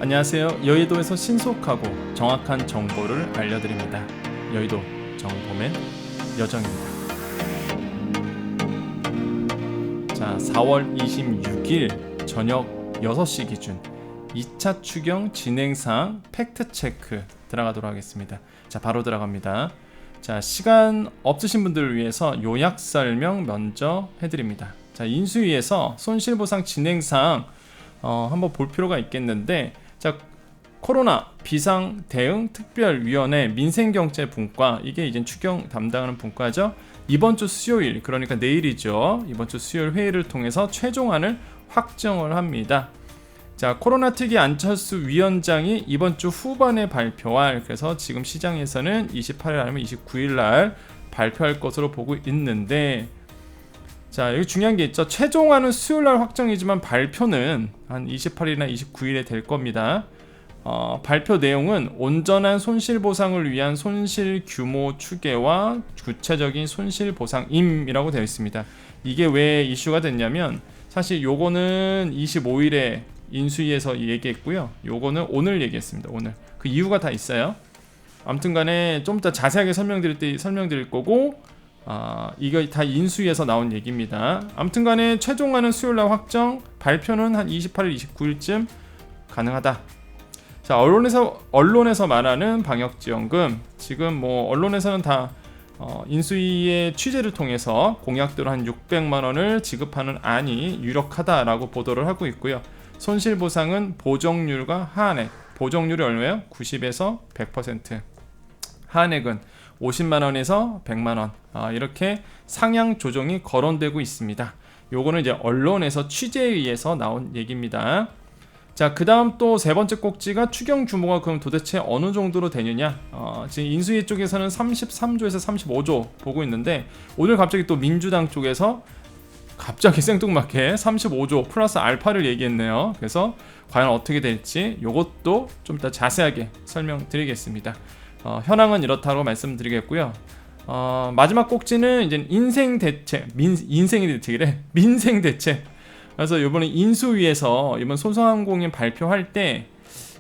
안녕하세요. 여의도에서 신속하고 정확한 정보를 알려드립니다. 여의도 정보맨 여정입니다. 자, 4월 26일 저녁 6시 기준 2차 추경 진행사항 팩트체크 들어가도록 하겠습니다. 자, 바로 들어갑니다. 자, 시간 없으신 분들을 위해서 요약 설명 먼저 해드립니다. 자, 인수위에서 손실보상 진행사항 한번 볼 필요가 있겠는데, 자, 코로나 비상 대응 특별위원회 민생경제분과, 이게 이제 추경 담당하는 분과죠. 이번 주 수요일, 그러니까 내일이죠. 이번 주 수요일 회의를 통해서 최종안을 확정을 합니다. 자, 코로나 특위 안철수 위원장이 이번 주 후반에 발표할, 그래서 지금 시장에서는 28일 아니면 29일 날 발표할 것으로 보고 있는데, 자, 여기 중요한 게 있죠. 최종안은 수요일 날 확정이지만 발표는 한 28일이나 29일에 될 겁니다. 발표 내용은 온전한 손실 보상을 위한 손실 규모 추계와 구체적인 손실 보상임이라고 되어 있습니다. 이게 왜 이슈가 됐냐면, 사실 요거는 25일에 인수위에서 얘기했고요. 요거는 오늘 얘기했습니다. 오늘. 그 이유가 다 있어요. 아무튼 간에 좀 더 자세하게 설명드릴 거고, 이거 다 인수위에서 나온 얘기입니다. 아무튼 간에 최종안은 수요일날 확정, 발표는 한 28일, 29일쯤 가능하다. 자, 언론에서 말하는 방역지원금, 지금 뭐 언론에서는 다 인수위의 취재를 통해서 공약대로 한 600만 원을 지급하는 안이 유력하다라고 보도를 하고 있고요. 손실보상은 보정률과 하한액, 보정률이 얼마예요? 90에서 100%, 하한액은 50만 원에서 100만 원, 이렇게 상향 조정이 거론되고 있습니다. 요거는 이제 언론에서 취재에 의해서 나온 얘기입니다. 자, 그 다음 또 세 번째 꼭지가 추경 규모가 그럼 도대체 어느 정도로 되느냐. 지금 인수위 쪽에서는 33조에서 35조 보고 있는데, 오늘 갑자기 또 민주당 쪽에서 갑자기 생뚱맞게 35조 플러스 알파를 얘기했네요. 그래서 과연 어떻게 될지 요것도 좀 더 자세하게 설명드리겠습니다. 현황은 이렇다고 말씀드리겠고요. 마지막 꼭지는 이제 인생 대책, 민생 대책. 그래서 이번에 인수위에서 이번 소상공인 발표할 때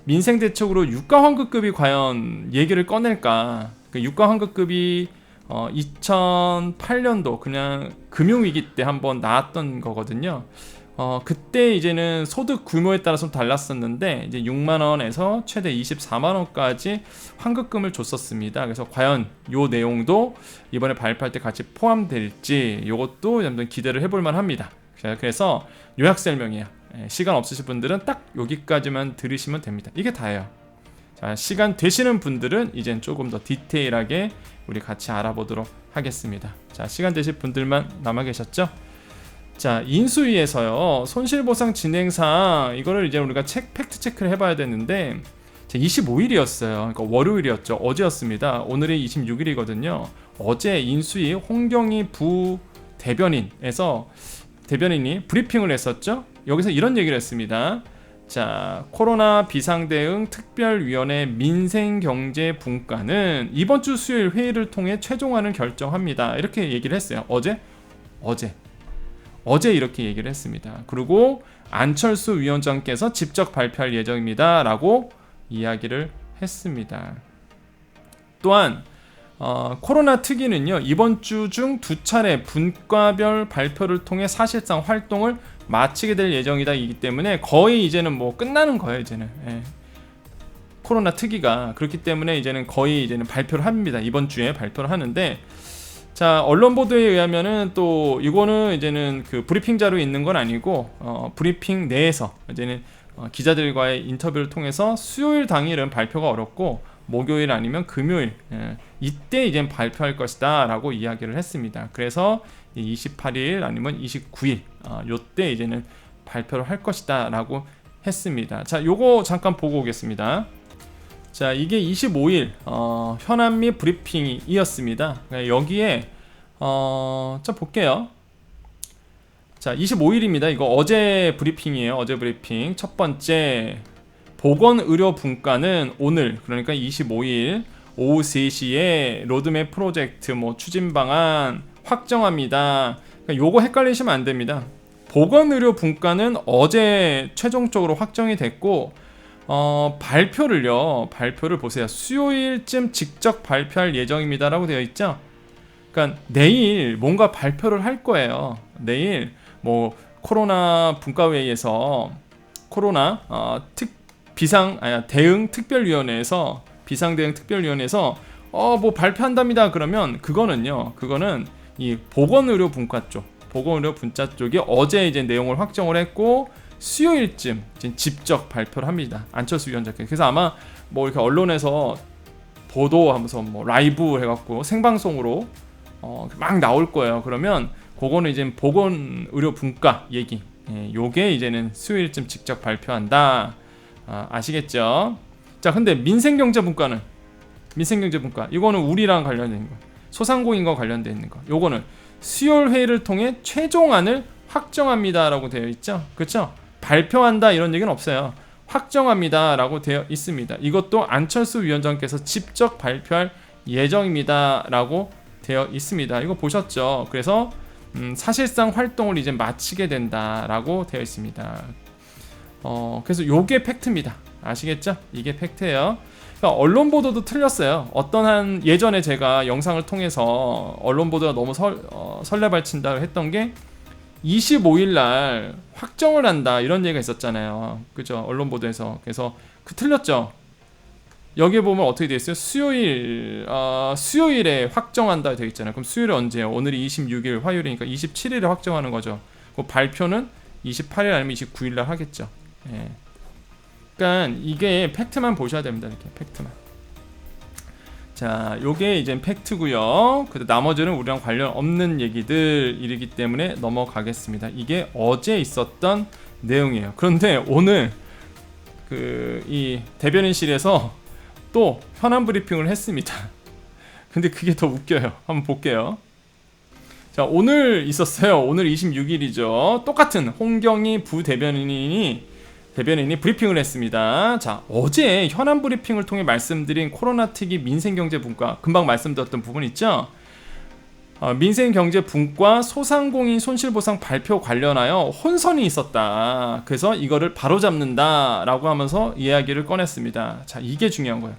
민생 대책으로 유가 환급급이 과연 얘기를 꺼낼까? 그 유가 환급급이 2008년도 그냥 금융위기 때 한번 나왔던 거거든요. 그때 이제는 소득 규모에 따라서 달랐었는데, 이제 6만 원에서 최대 24만 원까지 환급금을 줬었습니다. 그래서 과연 요 내용도 이번에 발표할 때 같이 포함될지, 요것도 좀 기대를 해볼 만합니다. 그래서 요약 설명이에요. 시간 없으신 분들은 딱 여기까지만 들으시면 됩니다. 이게 다예요. 자, 시간 되시는 분들은 이젠 조금 더 디테일하게 우리 같이 알아보도록 하겠습니다. 자, 시간 되실 분들만 남아 계셨죠? 자, 인수위에서요, 손실보상 진행상 이거를 이제 우리가 팩트 체크를 해봐야 되는데, 25일이었어요. 그러니까 월요일이었죠. 어제였습니다. 오늘이 26일이거든요. 어제 인수위 홍경희 대변인이 브리핑을 했었죠. 여기서 이런 얘기를 했습니다. 자, 코로나 비상대응 특별위원회 민생경제분과는 이번 주 수요일 회의를 통해 최종안을 결정합니다. 이렇게 얘기를 했어요. 어제 이렇게 얘기를 했습니다. 그리고 안철수 위원장께서 직접 발표할 예정입니다 라고 이야기를 했습니다. 또한 코로나 특위는요, 이번 주 중 2차례 분과별 발표를 통해 사실상 활동을 마치게 될 예정이다. 이기 때문에 거의 이제는 뭐 끝나는 거예요. 이제는 코로나 특위가 그렇기 때문에 이제는 거의 발표를 합니다. 이번 주에 발표를 하는데, 자, 언론 보도에 의하면은 또 이거는 이제는 그 브리핑 자료에 있는 건 아니고, 브리핑 내에서 이제는 기자들과의 인터뷰를 통해서 수요일 당일은 발표가 어렵고 목요일 아니면 금요일, 이때 이제 발표할 것이다 라고 이야기를 했습니다. 그래서 28일 아니면 29일, 요때 이제는 발표를 할 것이다 라고 했습니다. 자, 요거 잠깐 보고 오겠습니다. 자, 이게 25일 현안 및 브리핑이었습니다. 여기에 자, 볼게요. 자, 25일입니다. 이거 어제 브리핑이에요. 어제 브리핑. 첫 번째, 보건의료분과는 오늘, 그러니까 25일 오후 3시에 로드맵 프로젝트 추진 방안 확정합니다. 그러니까 요거 헷갈리시면 안 됩니다. 보건의료분과는 어제 최종적으로 확정이 됐고, 발표를 보세요. 수요일쯤 직접 발표할 예정입니다라고 되어 있죠. 그러니까 내일 뭔가 발표를 할 거예요. 내일 뭐 코로나 분과회의에서 코로나 대응 특별위원회에서 비상대응 특별위원회에서 뭐 발표한답니다. 그러면 그거는 이 보건의료 분과 쪽, 보건의료 분과 쪽이 어제 이제 내용을 확정을 했고 수요일쯤 이제 직접 발표를 합니다. 안철수 위원장께. 그래서 아마 뭐 이렇게 언론에서 보도하면서 뭐 라이브 해갖고 생방송으로 막 나올 거예요. 그러면 그거는 이제 보건의료 분과 얘기. 요게 이제는 수요일쯤 직접 발표한다. 아시겠죠? 자, 근데 민생경제분과는 이거는 우리랑 관련된 거, 소상공인과 관련된 있는 거. 요거는 수요일 회의를 통해 최종안을 확정합니다라고 되어 있죠. 그렇죠? 발표한다 이런 얘기는 없어요. 확정합니다라고 되어 있습니다. 이것도 안철수 위원장께서 직접 발표할 예정입니다라고 되어 있습니다. 이거 보셨죠? 그래서 사실상 활동을 이제 마치게 된다라고 되어 있습니다. 그래서 요게 팩트입니다. 아시겠죠? 이게 팩트예요. 그러니까 언론 보도도 틀렸어요. 예전에 제가 영상을 통해서 언론 보도가 너무 설레발친다 했던 게 25일 날 확정을 한다 이런 얘기가 있었잖아요. 그죠? 언론 보도에서. 그래서 틀렸죠. 여기에 보면 어떻게 되어 있어요? 수요일에 확정한다 되어 있잖아요. 그럼 수요일은 언제예요? 오늘이 26일 화요일이니까 27일에 확정하는 거죠. 그 발표는 28일 아니면 29일 날 하겠죠. 예. 그러니까 이게 팩트만 보셔야 됩니다. 이렇게 팩트만. 자, 요게 이제 팩트고요. 나머지는 우리랑 관련 없는 얘기들이기 때문에 넘어가겠습니다. 이게 어제 있었던 내용이에요. 그런데 오늘 이 대변인실에서 또 현안 브리핑을 했습니다. 근데 그게 더 웃겨요. 한번 볼게요. 자, 오늘 있었어요. 오늘 26일이죠. 똑같은 홍경희 부대변인이 브리핑을 했습니다. 자, 어제 현안 브리핑을 통해 말씀드린 코로나 특위 민생경제분과 금방 말씀드렸던 부분 있죠? 민생경제분과 소상공인 손실보상 발표 관련하여 혼선이 있었다. 그래서 이거를 바로잡는다라고 하면서 이야기를 꺼냈습니다. 자, 이게 중요한 거예요.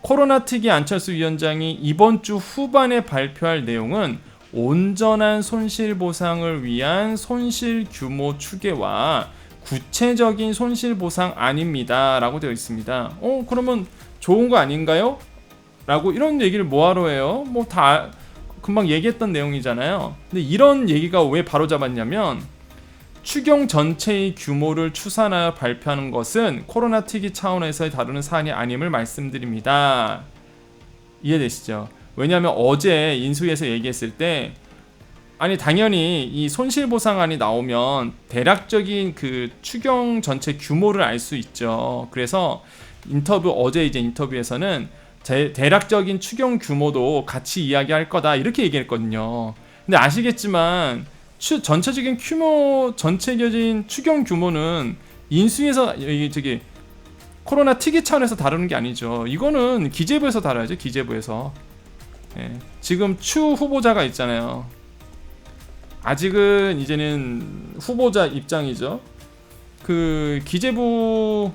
코로나 특위 안철수 위원장이 이번 주 후반에 발표할 내용은 온전한 손실보상을 위한 손실 규모 추계와 구체적인 손실보상 아닙니다 라고 되어 있습니다. 그러면 좋은 거 아닌가요? 라고 이런 얘기를 뭐하러 해요? 뭐 다 금방 얘기했던 내용이잖아요. 근데 이런 얘기가 왜 바로 잡았냐면 추경 전체의 규모를 추산하여 발표하는 것은 코로나 특위 차원에서 다루는 사안이 아님을 말씀드립니다. 이해되시죠? 왜냐하면 어제 인수위에서 얘기했을 때 당연히 이 손실보상안이 나오면 대략적인 그 추경 전체 규모를 알 수 있죠. 그래서 어제 이제 인터뷰에서는 대략적인 추경 규모도 같이 이야기할 거다 이렇게 얘기했거든요. 근데 아시겠지만 전체적인 추경 규모는 인수위에서 코로나 특위 차원에서 다루는 게 아니죠. 이거는 기재부에서 다뤄야죠. 기재부에서. 예. 지금 추 후보자가 있잖아요. 아직은 이제는 후보자 입장이죠. 그 기재부에서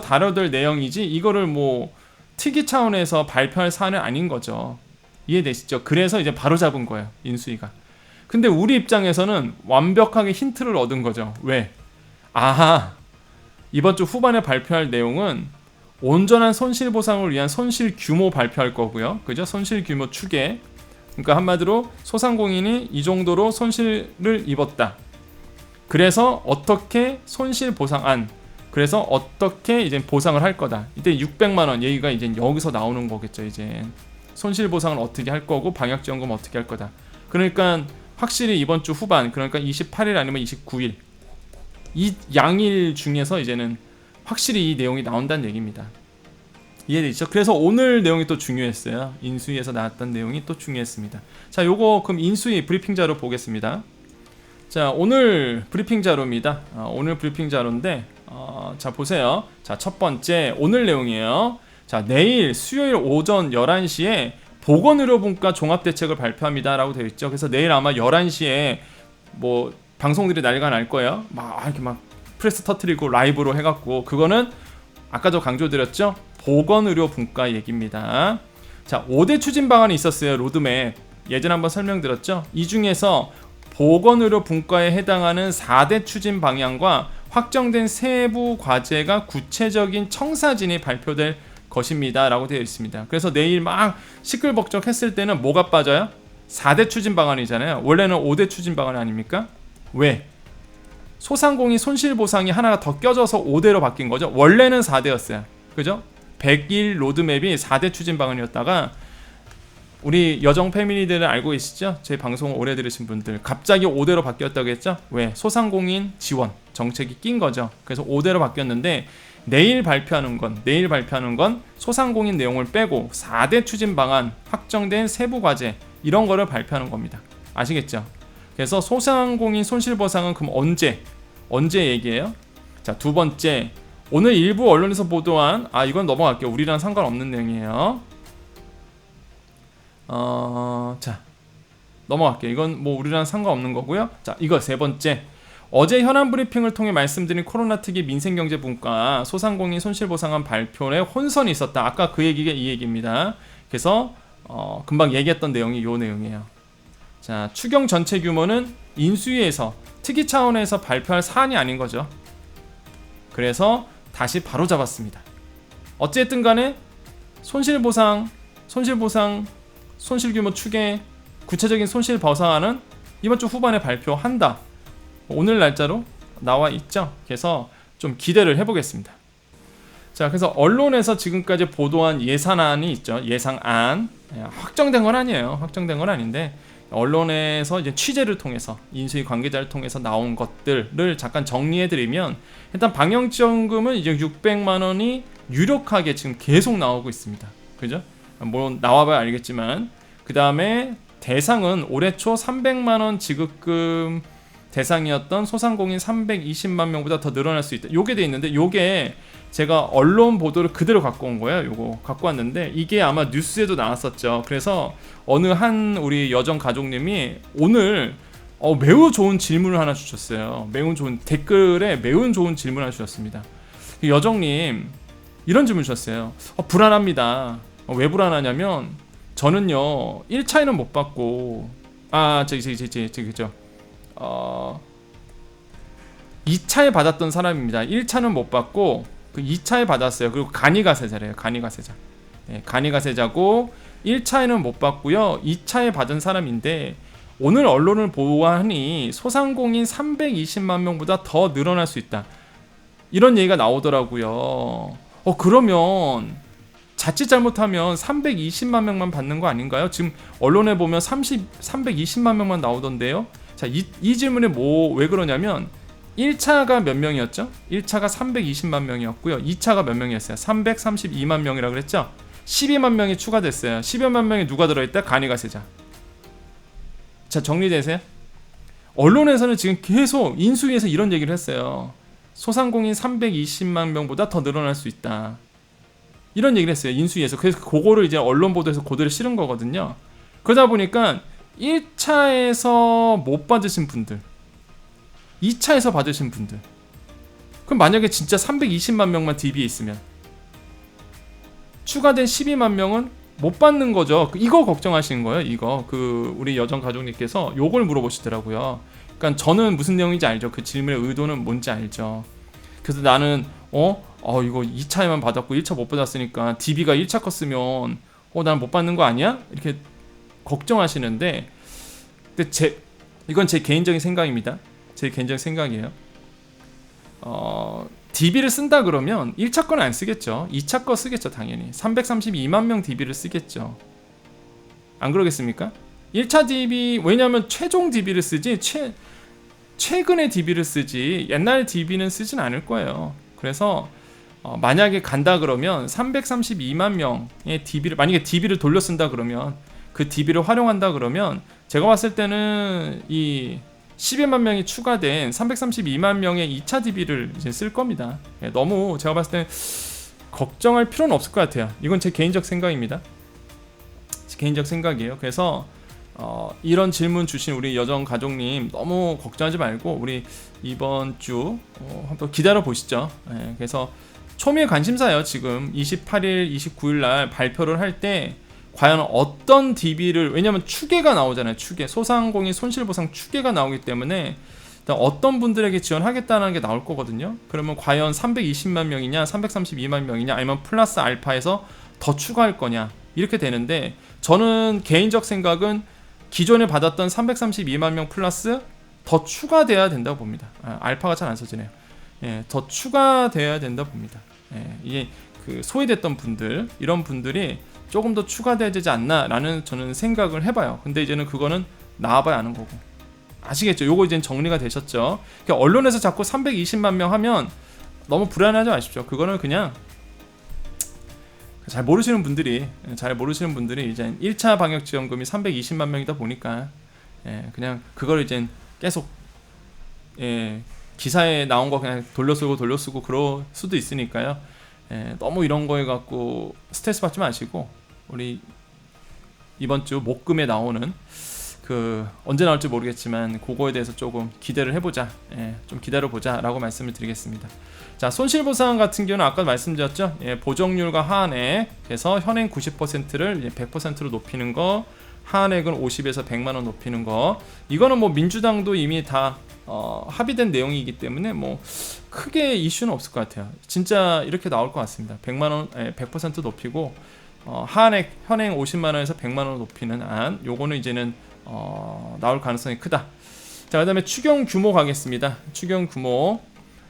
다뤄들 내용이지 이거를 뭐 특위 차원에서 발표할 사안은 아닌 거죠. 이해되시죠? 그래서 이제 바로 잡은 거예요. 인수위가. 근데 우리 입장에서는 완벽하게 힌트를 얻은 거죠. 왜? 이번 주 후반에 발표할 내용은 온전한 손실보상을 위한 손실 규모 발표할 거고요. 그죠? 손실 규모 추계. 그러니까 한마디로 소상공인이 이 정도로 손실을 입었다. 그래서 어떻게 손실보상안, 그래서 어떻게 이제 보상을 할 거다. 이때 600만 원 얘기가 이제 여기서 나오는 거겠죠. 이제 손실보상을 어떻게 할 거고 방역지원금 어떻게 할 거다. 그러니까 확실히 이번 주 후반, 그러니까 28일 아니면 29일 이 양일 중에서 이제는 확실히 이 내용이 나온다는 얘기입니다. 이해되죠? 그래서 오늘 내용이 또 중요했어요. 인수위에서 나왔던 내용이 또 중요했습니다. 자, 요거 그럼 인수위 브리핑 자료 보겠습니다. 자, 오늘 브리핑 자료입니다. 오늘 브리핑 자료인데 자, 보세요. 자, 첫 번째 오늘 내용이에요. 자, 내일 수요일 오전 11시에 보건의료분과 종합대책을 발표합니다 라고 되어 있죠. 그래서 내일 아마 11시에 뭐 방송들이 난리가 날 거예요. 이렇게 막 프레스 터트리고 라이브로 해갖고 그거는 아까도 강조드렸죠? 보건의료 분과 얘기입니다. 자, 5대 추진 방안이 있었어요. 로드맵. 예전에 한번 설명드렸죠? 이 중에서 보건의료 분과에 해당하는 4대 추진 방향과 확정된 세부 과제가 구체적인 청사진이 발표될 것입니다 라고 되어 있습니다. 그래서 내일 막 시끌벅적 했을 때는 뭐가 빠져요? 4대 추진 방안이잖아요. 원래는 5대 추진 방안 아닙니까? 왜? 소상공인 손실보상이 하나가 더 껴져서 5대로 바뀐 거죠. 원래는 4대였어요. 그죠? 100일 로드맵이 4대 추진 방안이었다가 우리 여정 패밀리들은 알고 계시죠? 제 방송을 오래 들으신 분들 갑자기 5대로 바뀌었다고 했죠? 왜? 소상공인 지원 정책이 낀 거죠. 그래서 5대로 바뀌었는데 내일 발표하는 건 소상공인 내용을 빼고 4대 추진 방안, 확정된 세부 과제 이런 거를 발표하는 겁니다. 아시겠죠? 그래서 소상공인 손실보상은 그럼 언제 얘기해요? 자, 두 번째, 오늘 일부 언론에서 보도한 이건 넘어갈게요. 우리랑 상관없는 내용이에요. 자, 넘어갈게요. 이건 뭐 우리랑 상관없는 거고요. 자, 이거 세 번째, 어제 현안 브리핑을 통해 말씀드린 코로나 특위 민생경제분과 소상공인 손실보상안 발표에 혼선이 있었다. 아까 그 얘기가 이 얘기입니다. 그래서 금방 얘기했던 내용이 이 내용이에요. 자, 추경 전체 규모는 인수위에서 특위 차원에서 발표할 사안이 아닌 거죠. 그래서 다시 바로 잡았습니다. 어쨌든 간에 손실보상, 손실규모 추계, 구체적인 손실보상안은 이번 주 후반에 발표한다. 오늘 날짜로 나와 있죠. 그래서 좀 기대를 해보겠습니다. 자, 그래서 언론에서 지금까지 보도한 예산안이 있죠. 예상안. 확정된 건 아니에요. 확정된 건 아닌데 언론에서 이제 취재를 통해서 인수위 관계자를 통해서 나온 것들을 잠깐 정리해드리면 일단 방역지원금은 이제 600만 원이 유력하게 지금 계속 나오고 있습니다. 그죠? 뭐 나와봐야 알겠지만 그 다음에 대상은 올해 초 300만 원 지급금 대상이었던 소상공인 320만 명보다 더 늘어날 수 있다. 요게 돼 있는데 요게 제가 언론 보도를 그대로 갖고 온 거예요. 요거 갖고 왔는데 이게 아마 뉴스에도 나왔었죠. 그래서 어느 한 우리 여정 가족님이 오늘 매우 좋은 질문을 하나 주셨어요. 매우 좋은 댓글에 매우 좋은 질문을 하나 주셨습니다. 여정님 이런 질문 주셨어요. 불안합니다. 왜 불안하냐면 저는요 1차에는 못 받고 그죠? 2차에 받았던 사람입니다. 1차는 못 받고 그 2차에 받았어요. 그리고 간이가세자래요. 간이가세자. 네, 간이가세자고 1차에는 못 받고요. 2차에 받은 사람인데 오늘 언론을 보아하니 소상공인 320만 명보다 더 늘어날 수 있다. 이런 얘기가 나오더라고요. 그러면 자칫 잘못하면 320만 명만 받는 거 아닌가요? 지금 언론에 보면 320만 명만 나오던데요. 자, 이 질문에 왜 그러냐면 1차가 몇 명이었죠? 1차가 320만 명이었고요. 2차가 몇 명이었어요? 332만 명이라고 그랬죠? 12만 명이 추가됐어요. 12만 명이 누가 들어있다? 간이가세자. 자, 정리되세요? 언론에서는 지금 계속 인수위에서 이런 얘기를 했어요. 소상공인 320만 명보다 더 늘어날 수 있다. 이런 얘기를 했어요. 인수위에서. 그래서 그거를 이제 언론 보도에서 그대로 실은 거거든요. 그러다 보니까 1차에서 못 받으신 분들, 2차에서 받으신 분들, 그럼 만약에 진짜 320만 명만 DB에 있으면 추가된 12만 명은 못 받는 거죠. 이거 걱정하시는 거예요. 이거 우리 여정 가족님께서 요걸 물어보시더라고요. 그러니까 저는 무슨 내용인지 알죠. 그 질문의 의도는 뭔지 알죠. 그래서 나는 이거 2차에만 받았고 1차 못 받았으니까 DB가 1차 컸으면 난 못 받는 거 아니야? 이렇게 걱정하시는데 근데 이건 제 개인적인 생각입니다. 제 개인적인 생각이에요. DB를 쓴다 그러면 1차 거는 안 쓰겠죠. 2차 거 쓰겠죠. 당연히 332만 명 DB를 쓰겠죠. 안 그러겠습니까? 1차 DB 왜냐하면 최종 DB를 쓰지 최근의 DB를 쓰지 옛날 DB는 쓰진 않을 거예요. 그래서 만약에 간다 그러면 332만 명의 DB를 만약에 DB를 돌려 쓴다 그러면 그 DB를 활용한다 그러면 제가 봤을 때는 이 12만 명이 추가된 332만 명의 2차 DB를 이제 쓸 겁니다. 너무 제가 봤을 때는 걱정할 필요는 없을 것 같아요. 이건 제 개인적 생각입니다. 제 개인적 생각이에요. 그래서 이런 질문 주신 우리 여정 가족님 너무 걱정하지 말고 우리 이번 주 한번 기다려 보시죠. 그래서 초미의 관심사예요. 지금 28일, 29일 날 발표를 할 때 과연 어떤 DB를, 왜냐면 추계가 나오잖아요. 추계, 소상공인 손실보상 추계가 나오기 때문에 일단 어떤 분들에게 지원하겠다는 게 나올 거거든요. 그러면 과연 320만 명이냐, 332만 명이냐, 아니면 플러스 알파에서 더 추가할 거냐, 이렇게 되는데, 저는 개인적 생각은 기존에 받았던 332만 명 플러스 더 추가돼야 된다고 봅니다. 알파가 잘 안 써지네요. 예, 더 추가돼야 된다 봅니다. 예, 이게 그 소외됐던 분들, 이런 분들이 조금 더 추가돼야 되지 않나라는 저는 생각을 해봐요. 근데 이제는 그거는 나와봐야 아는 거고. 아시겠죠? 요거 이제 정리가 되셨죠? 그러니까 언론에서 자꾸 320만 명 하면 너무 불안하지 마십시오. 그거는 그냥 잘 모르시는 분들이 이제 1차 방역 지원금이 320만 명이다 보니까, 예, 그냥 그걸 이제 계속, 예, 기사에 나온 거 그냥 돌려쓰고 그럴 수도 있으니까요. 예, 너무 이런 거에 갖고 스트레스 받지 마시고, 우리 이번 주 목금에 나오는 그 언제 나올지 모르겠지만 그거에 대해서 조금 기대를 해보자, 예, 좀 기다려보자 라고 말씀을 드리겠습니다. 자, 손실보상 같은 경우는 아까 말씀드렸죠. 예, 보정률과 하한액에서 현행 90%를 100%로 높이는 거, 하한액은 50에서 100만원 높이는 거, 이거는 뭐 민주당도 이미 다 합의된 내용이기 때문에 뭐 크게 이슈는 없을 것 같아요. 진짜 이렇게 나올 것 같습니다. 100만원, 100% 높이고, 하한액 현행 50만원에서 100만원 높이는 안, 요거는 이제는 나올 가능성이 크다. 자, 그 다음에 추경 규모 가겠습니다. 추경 규모.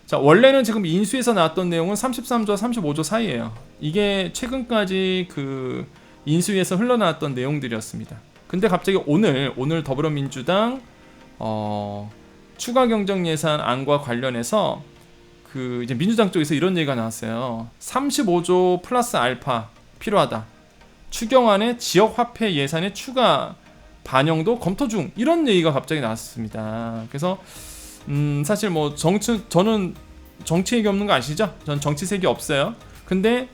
자, 원래는 지금 인수에서 나왔던 내용은 33조와 35조 사이에요. 이게 최근까지 그 인수위에서 흘러나왔던 내용들이었습니다. 근데 갑자기 오늘 더불어민주당 추가 경정 예산안과 관련해서 그 이제 민주당 쪽에서 이런 얘기가 나왔어요. 35조 플러스 알파 필요하다. 추경안에 지역 화폐 예산의 추가 반영도 검토 중, 이런 얘기가 갑자기 나왔습니다. 그래서 사실 뭐 저는 정치색이 없는 거 아시죠? 전 정치색이 없어요. 근데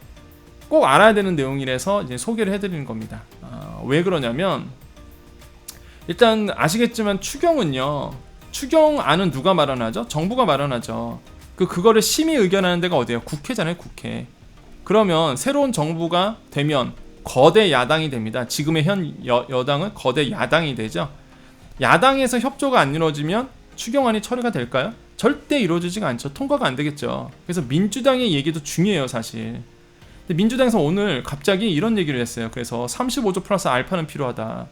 꼭 알아야 되는 내용이라서 이제 소개를 해드리는 겁니다. 왜 그러냐면, 일단 아시겠지만 추경은요, 추경안은 누가 마련하죠? 정부가 마련하죠. 그거를 심의 의견하는 데가 어디예요? 국회잖아요, 국회. 그러면 새로운 정부가 되면 거대 야당이 됩니다. 지금의 현 여당은 거대 야당이 되죠. 야당에서 협조가 안 이루어지면 추경안이 처리가 될까요? 절대 이루어지지가 않죠. 통과가 안 되겠죠. 그래서 민주당의 얘기도 중요해요, 사실. 근데 민주당에서 오늘 갑자기 이런 얘기를 했어요. 그래서 35조 플러스 알파는 필요하다.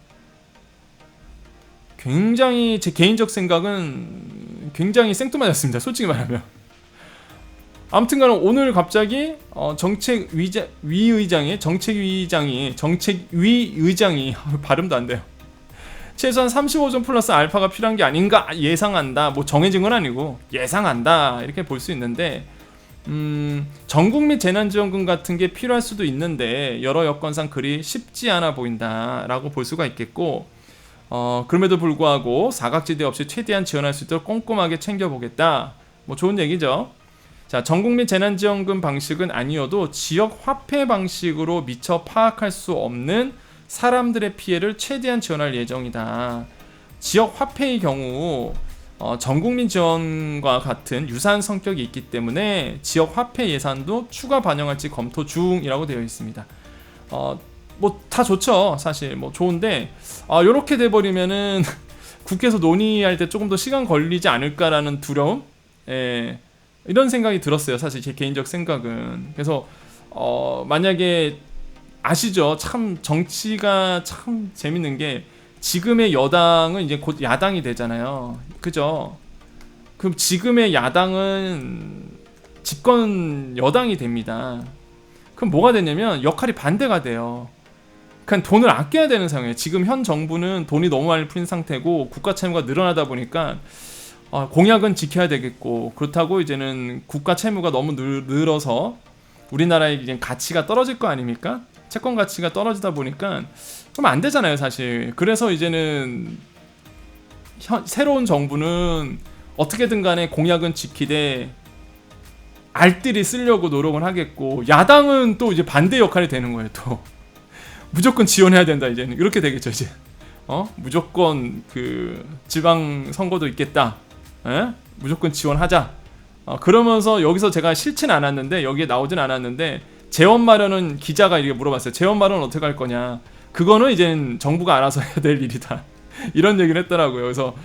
굉장히 제 개인적 생각은 굉장히 생뚱맞았습니다, 솔직히 말하면. 아무튼간에 오늘 갑자기 정책위 의장이 발음도 안 돼요. 최소한 35조 플러스 알파가 필요한 게 아닌가 예상한다. 뭐 정해진 건 아니고 예상한다, 이렇게 볼 수 있는데, 전국민 재난지원금 같은 게 필요할 수도 있는데 여러 여건상 그리 쉽지 않아 보인다라고 볼 수가 있겠고, 그럼에도 불구하고 사각지대 없이 최대한 지원할 수 있도록 꼼꼼하게 챙겨보겠다. 뭐 좋은 얘기죠. 자, 전국민 재난지원금 방식은 아니어도 지역 화폐 방식으로 미처 파악할 수 없는 사람들의 피해를 최대한 지원할 예정이다. 지역 화폐의 경우 전국민 지원과 같은 유사한 성격이 있기 때문에 지역 화폐 예산도 추가 반영할지 검토 중이라고 되어 있습니다. 뭐 다 좋죠, 사실. 뭐 좋은데 요렇게 돼버리면은 국회에서 논의할 때 조금 더 시간 걸리지 않을까라는 두려움, 이런 생각이 들었어요, 사실 제 개인적 생각은. 그래서 만약에 아시죠? 참 정치가 참 재밌는 게, 지금의 여당은 이제 곧 야당이 되잖아요, 그죠? 그럼 지금의 야당은 집권 여당이 됩니다. 그럼 뭐가 되냐면 역할이 반대가 돼요. 그냥 돈을 아껴야 되는 상황이에요. 지금 현 정부는 돈이 너무 많이 풀린 상태고 국가 채무가 늘어나다 보니까 공약은 지켜야 되겠고, 그렇다고 이제는 국가 채무가 너무 늘어서 우리나라의 이제 가치가 떨어질 거 아닙니까? 채권 가치가 떨어지다 보니까 그럼 안 되잖아요, 사실. 그래서 이제는 새로운 정부는 어떻게든 간에 공약은 지키되 알뜰히 쓰려고 노력을 하겠고, 야당은 또 이제 반대 역할이 되는 거예요. 또 무조건 지원해야 된다, 이제는 이렇게 되겠죠, 이제. 무조건 그 지방 선거도 있겠다. 무조건 지원하자. 그러면서 여기서 제가 싫진 않았는데, 여기에 나오진 않았는데, 재원 마련은 기자가 이렇게 물어봤어요. 재원 마련은 어떻게 할 거냐. 그거는 이젠 정부가 알아서 해야 될 일이다. 이런 얘기를 했더라고요. 그래서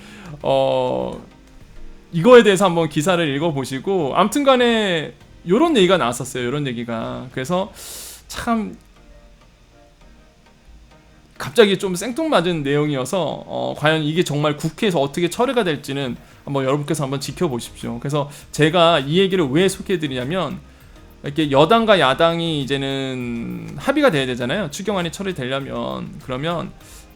이거에 대해서 한번 기사를 읽어보시고, 아무튼 간에 요런 얘기가 나왔었어요. 요런 얘기가. 그래서 참 갑자기 좀 생뚱맞은 내용이어서 과연 이게 정말 국회에서 어떻게 처리가 될지는 한번 여러분께서 한번 지켜보십시오. 그래서 제가 이 얘기를 왜 소개해드리냐면, 이렇게 여당과 야당이 이제는 합의가 돼야 되잖아요. 추경안이 처리되려면. 그러면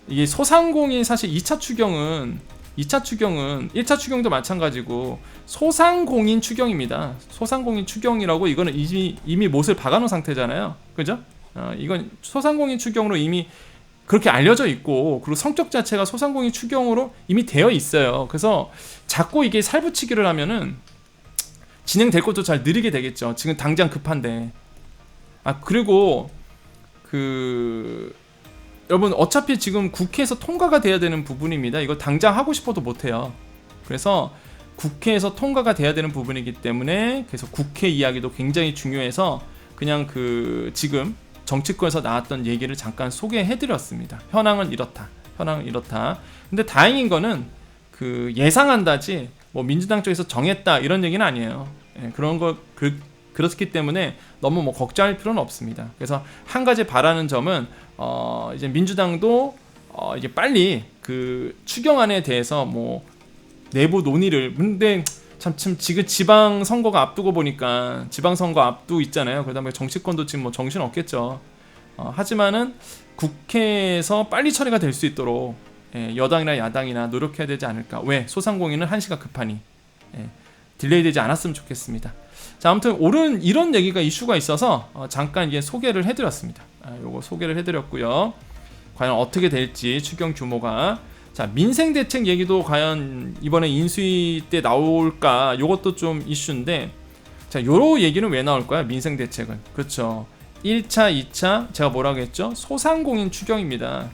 이게 소상공인, 사실 2차 추경은 1차 추경도 마찬가지고 소상공인 추경입니다. 소상공인 추경이라고, 이거는 이미 못을 박아놓은 상태잖아요. 그죠? 이건 소상공인 추경으로 이미 그렇게 알려져 있고, 그리고 성격 자체가 소상공인 추경으로 이미 되어 있어요. 그래서 자꾸 이게 살붙이기를 하면은 진행될 것도 잘 느리게 되겠죠. 지금 당장 급한데. 그리고 여러분, 어차피 지금 국회에서 통과가 돼야 되는 부분입니다. 이거 당장 하고 싶어도 못해요. 그래서 국회에서 통과가 돼야 되는 부분이기 때문에, 그래서 국회 이야기도 굉장히 중요해서 그냥 지금 정치권에서 나왔던 얘기를 잠깐 소개해드렸습니다. 현황은 이렇다. 근데 다행인 거는 예상한다지 뭐 민주당 쪽에서 정했다 이런 얘기는 아니에요. 그런 거 그렇기 때문에 너무 뭐 걱정할 필요는 없습니다. 그래서 한 가지 바라는 점은 이제 민주당도 이제 빨리 추경안에 대해서 뭐 내부 논의를, 근데 참 지금 지방선거가 앞두고 보니까, 지방선거 앞두고 있잖아요. 그러다 보니까 정치권도 지금 뭐 정신 없겠죠. 하지만은 국회에서 빨리 처리가 될 수 있도록 여당이나 야당이나 노력해야 되지 않을까. 왜? 소상공인은 한시가 급하니 딜레이 되지 않았으면 좋겠습니다. 자, 아무튼 이런 얘기가 이슈가 있어서 잠깐 이게 소개를 해드렸습니다. 요거 소개를 해드렸고요. 과연 어떻게 될지 추경 규모가. 자, 민생대책 얘기도 과연 이번에 인수위 때 나올까, 요것도 좀 이슈인데, 자, 요런 얘기는 왜 나올까요? 민생대책은. 그렇죠. 1차, 2차, 제가 뭐라고 했죠? 소상공인 추경입니다.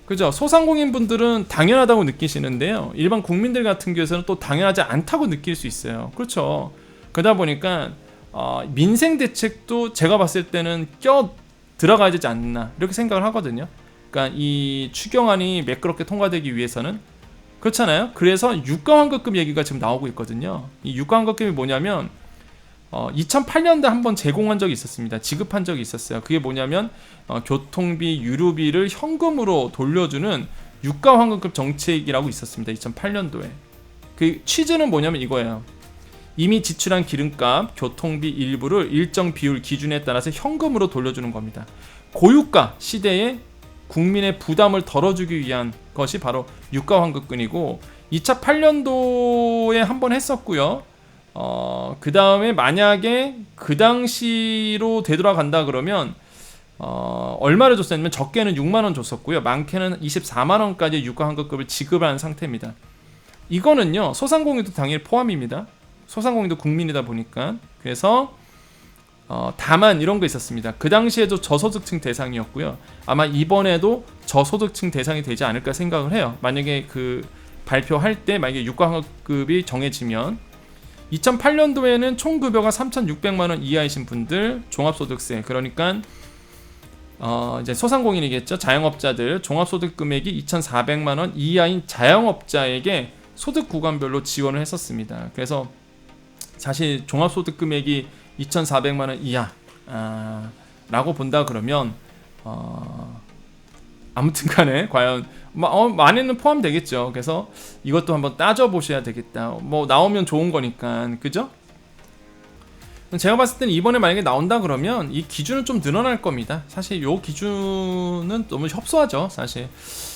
그죠? 소상공인 분들은 당연하다고 느끼시는데요. 일반 국민들 같은 경우에는 또 당연하지 않다고 느낄 수 있어요. 그렇죠. 그러다 보니까 민생대책도 제가 봤을 때는 들어가야 되지 않나, 이렇게 생각을 하거든요. 그러니까 이 추경안이 매끄럽게 통과되기 위해서는, 그렇잖아요. 그래서 유가환급금 얘기가 지금 나오고 있거든요. 이 유가환급금이 뭐냐면 2008년도에 한번 제공한 적이 있었습니다. 지급한 적이 있었어요. 그게 뭐냐면 교통비, 유류비를 현금으로 돌려주는 유가환급금 정책이라고 있었습니다. 2008년도에. 그 취지는 뭐냐면 이거예요. 이미 지출한 기름값, 교통비 일부를 일정 비율 기준에 따라서 현금으로 돌려주는 겁니다. 고유가 시대에 국민의 부담을 덜어주기 위한 것이 바로 유가환급금이고, 2008년도에 한번 했었고요. 그 다음에 만약에 그 당시로 되돌아간다 그러면 얼마를 줬었냐면, 적게는 6만원 줬었고요. 많게는 24만원까지 유가환급금을 지급한 상태입니다. 이거는요, 소상공인도 당연히 포함입니다. 소상공인도 국민이다 보니까. 그래서 다만 이런 거 있었습니다. 그 당시에도 저소득층 대상이었고요. 아마 이번에도 저소득층 대상이 되지 않을까 생각을 해요. 만약에 발표할 때 만약에 유가환급이 정해지면, 2008년도에는 총 급여가 3,600만원 이하이신 분들 종합소득세, 그러니까 이제 소상공인이겠죠. 자영업자들 종합소득 금액이 2,400만원 이하인 자영업자에게 소득 구간별로 지원을 했었습니다. 그래서 사실 종합소득 금액이 2,400만원 이하 라고 본다 그러면 아무튼 간에 과연 많이는 포함되겠죠. 그래서 이것도 한번 따져보셔야 되겠다. 뭐 나오면 좋은 거니까, 그죠? 제가 봤을 때는 이번에 만약에 나온다 그러면 이 기준은 좀 늘어날 겁니다. 사실 요 기준은 너무 협소하죠, 사실.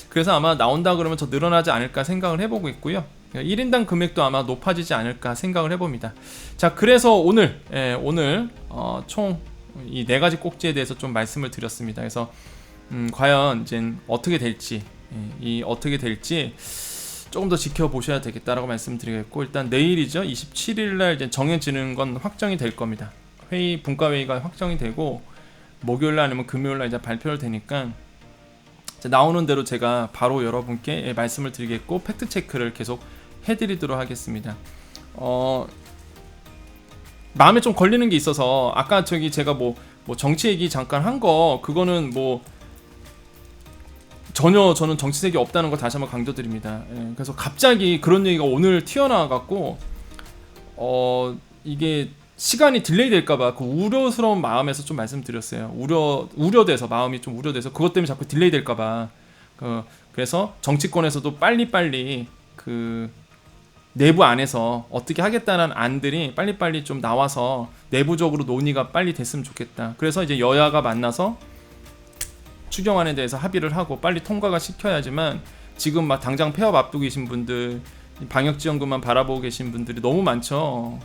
그래서 아마 나온다 그러면 더 늘어나지 않을까 생각을 해보고 있고요. 1인당 금액도 아마 높아지지 않을까 생각을 해봅니다. 자, 그래서 오늘 총 이 4가지 꼭지에 대해서 좀 말씀을 드렸습니다. 그래서 과연 이제 어떻게 될지 조금 더 지켜보셔야 되겠다라고 말씀드리겠고, 일단 내일이죠. 27일날 이제 정해지는 건 확정이 될 겁니다. 분과회의가 확정이 되고, 목요일날 아니면 금요일날 이제 발표를 되니까 나오는 대로 제가 바로 여러분께 말씀을 드리겠고, 팩트 체크를 계속 해드리도록 하겠습니다. 마음에 좀 걸리는 게 있어서 아까 제가 뭐 정치 얘기 잠깐 한 거 그거는 뭐 전혀 저는 정치색이 없다는 걸 다시 한번 강조드립니다. 예, 그래서 갑자기 그런 얘기가 오늘 튀어나와갖고 이게 시간이 딜레이 될까봐 그 우려스러운 마음에서 좀 말씀드렸어요. 우려돼서 마음이 좀 우려돼서 그것 때문에 자꾸 딜레이 될까봐 그래서 정치권에서도 빨리빨리 그 내부 안에서 어떻게 하겠다는 안들이 빨리빨리 좀 나와서 내부적으로 논의가 빨리 됐으면 좋겠다. 그래서 이제 여야가 만나서 추경안에 대해서 합의를 하고 빨리 통과가 시켜야지만 지금 막 당장 폐업 앞두고 계신 분들 방역지원금만 바라보고 계신 분들이 너무 많죠.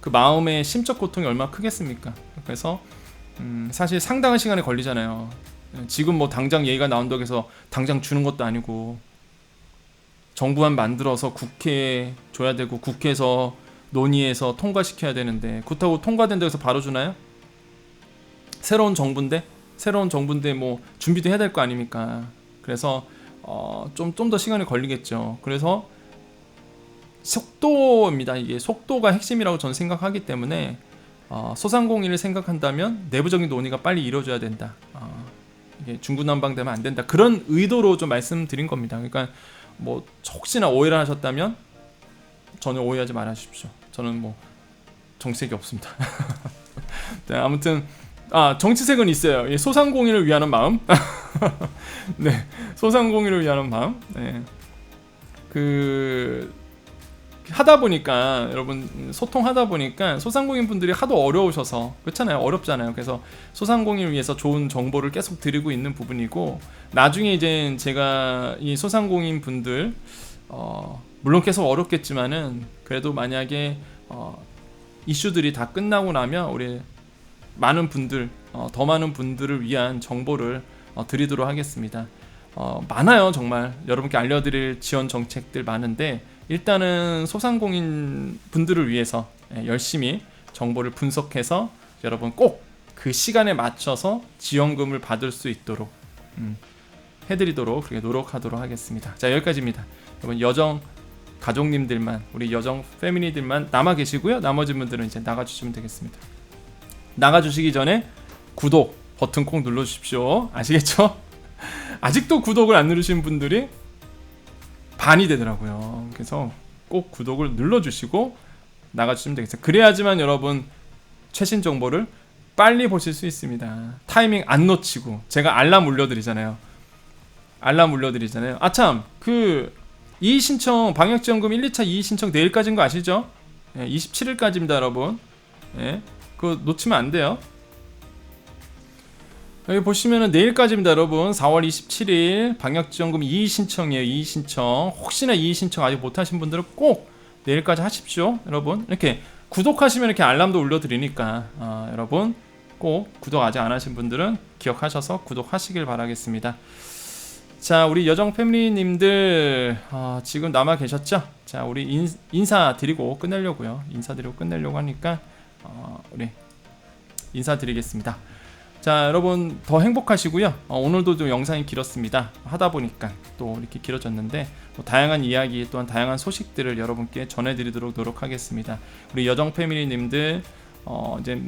그 마음의 심적 고통이 얼마나 크겠습니까? 그래서 사실 상당한 시간이 걸리잖아요. 지금 뭐 당장 얘기가 나온다고 해서 당장 주는 것도 아니고 정부안 만들어서 국회에 줘야 되고 국회에서 논의해서 통과시켜야 되는데 그렇다고 통과된다고 해서 바로 주나요? 새로운 정부인데 뭐 준비도 해야 될 거 아닙니까? 그래서 좀 더 시간이 걸리겠죠. 그래서 속도입니다. 이게 속도가 핵심이라고 저는 생각하기 때문에 소상공인을 생각한다면 내부적인 논의가 빨리 이루어져야 된다. 이게 중구난방되면 안 된다. 그런 의도로 좀 말씀드린 겁니다. 그러니까 뭐 혹시나 오해를 하셨다면 전혀 오해하지 말아주십시오. 저는 뭐 정치색이 없습니다. 네, 아무튼 정치색은 있어요. 예, 소상공인을 위하는 마음. 네, 소상공인을 위하는 마음. 네. 하다 보니까 여러분 소통하다 보니까 소상공인 분들이 하도 어려우셔서 그렇잖아요. 어렵잖아요. 그래서 소상공인을 위해서 좋은 정보를 계속 드리고 있는 부분이고 나중에 이제 제가 이 소상공인 분들 물론 계속 어렵겠지만은 그래도 만약에 이슈들이 다 끝나고 나면 우리 많은 분들 더 많은 분들을 위한 정보를 드리도록 하겠습니다. 많아요. 정말 여러분께 알려드릴 지원 정책들 많은데 일단은 소상공인 분들을 위해서 열심히 정보를 분석해서 여러분 꼭 그 시간에 맞춰서 지원금을 받을 수 있도록 해드리도록 그렇게 노력하도록 하겠습니다. 자, 여기까지입니다. 여러분 여정 가족님들만 우리 여정 패밀리들만 남아 계시고요. 나머지 분들은 이제 나가주시면 되겠습니다. 나가주시기 전에 구독 버튼 꼭 눌러주십시오. 아시겠죠? 아직도 구독을 안 누르신 분들이 반이 되더라고요. 그래서 꼭 구독을 눌러주시고 나가주시면 되겠어요. 그래야지만 여러분 최신 정보를 빨리 보실 수 있습니다. 타이밍 안 놓치고 제가 알람 울려드리잖아요. 아참 이의 신청 방역지원금 1, 2차 이의 신청 내일까지인 거 아시죠? 27일까지입니다 여러분. 그거 놓치면 안 돼요. 여기 보시면은 내일까지입니다 여러분. 4월 27일 방역지원금 이의 신청이에요. 이의 신청. 혹시나 이의 신청 아직 못하신 분들은 꼭 내일까지 하십시오 여러분. 이렇게 구독하시면 이렇게 알람도 울려드리니까 여러분 꼭 구독 아직 안 하신 분들은 기억하셔서 구독하시길 바라겠습니다. 자, 우리 여정 패밀리님들 지금 남아 계셨죠? 자, 우리 인사드리고 끝내려고요. 인사드리고 끝내려고 하니까 우리 인사드리겠습니다. 자, 여러분 더 행복하시고요. 오늘도 좀 영상이 길었습니다. 하다 보니까 또 이렇게 길어졌는데 다양한 이야기 또한 다양한 소식들을 여러분께 전해드리도록 노력하겠습니다. 우리 여정 패밀리님들 이제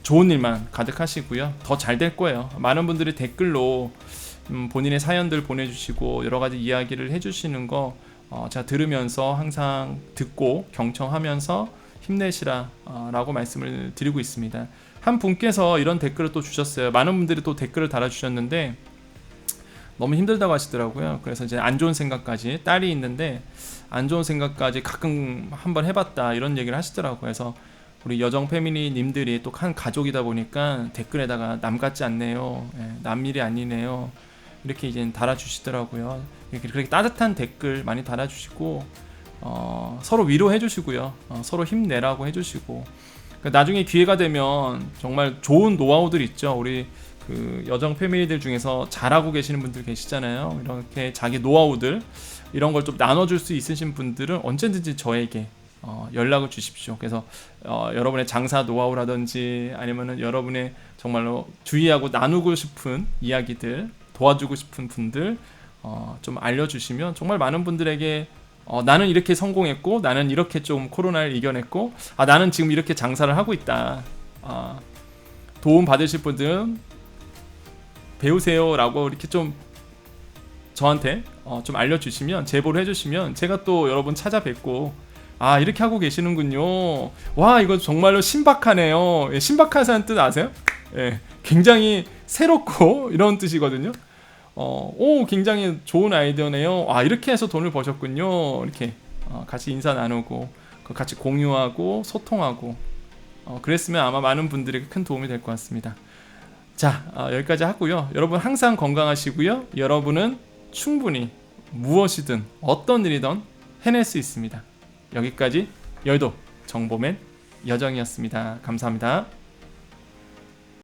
좋은 일만 가득하시고요. 더 잘 될 거예요. 많은 분들이 댓글로 본인의 사연들 보내주시고 여러 가지 이야기를 해주시는 거 제가 들으면서 항상 듣고 경청하면서 힘내시라 라고 말씀을 드리고 있습니다. 한 분께서 이런 댓글을 또 주셨어요. 많은 분들이 또 댓글을 달아주셨는데 너무 힘들다고 하시더라고요. 그래서 이제 안 좋은 생각까지 딸이 있는데 안 좋은 생각까지 가끔 한번 해봤다 이런 얘기를 하시더라고요. 그래서 우리 여정 패밀리님들이 또 한 가족이다 보니까 댓글에다가 남 같지 않네요. 남일이 아니네요. 이렇게 이제 달아주시더라고요. 그렇게 따뜻한 댓글 많이 달아주시고 서로 위로해 주시고요. 서로 힘내라고 해주시고 나중에 기회가 되면 정말 좋은 노하우들 있죠. 우리 그 여정 패밀리들 중에서 잘하고 계시는 분들 계시잖아요. 이렇게 자기 노하우들 이런 걸 좀 나눠줄 수 있으신 분들은 언제든지 저에게 연락을 주십시오. 그래서 여러분의 장사 노하우라든지 아니면은 여러분의 정말로 주의하고 나누고 싶은 이야기들 도와주고 싶은 분들 좀 알려주시면 정말 많은 분들에게 나는 이렇게 성공했고 나는 이렇게 좀 코로나를 이겨냈고 나는 지금 이렇게 장사를 하고 있다. 도움 받으실 분들은 배우세요 라고 이렇게 좀 저한테 좀 알려주시면, 제보를 해주시면 제가 또 여러분 찾아뵙고 이렇게 하고 계시는군요. 와, 이거 정말로 신박하네요. 예, 신박하다는 뜻 아세요? 예, 굉장히 새롭고 이런 뜻이거든요. 굉장히 좋은 아이디어네요. 이렇게 해서 돈을 버셨군요. 이렇게 같이 인사 나누고 같이 공유하고 소통하고 그랬으면 아마 많은 분들에게 큰 도움이 될 것 같습니다. 자, 여기까지 하고요. 여러분 항상 건강하시고요. 여러분은 충분히 무엇이든 어떤 일이든 해낼 수 있습니다. 여기까지 여의도 정보맨 여정이었습니다. 감사합니다.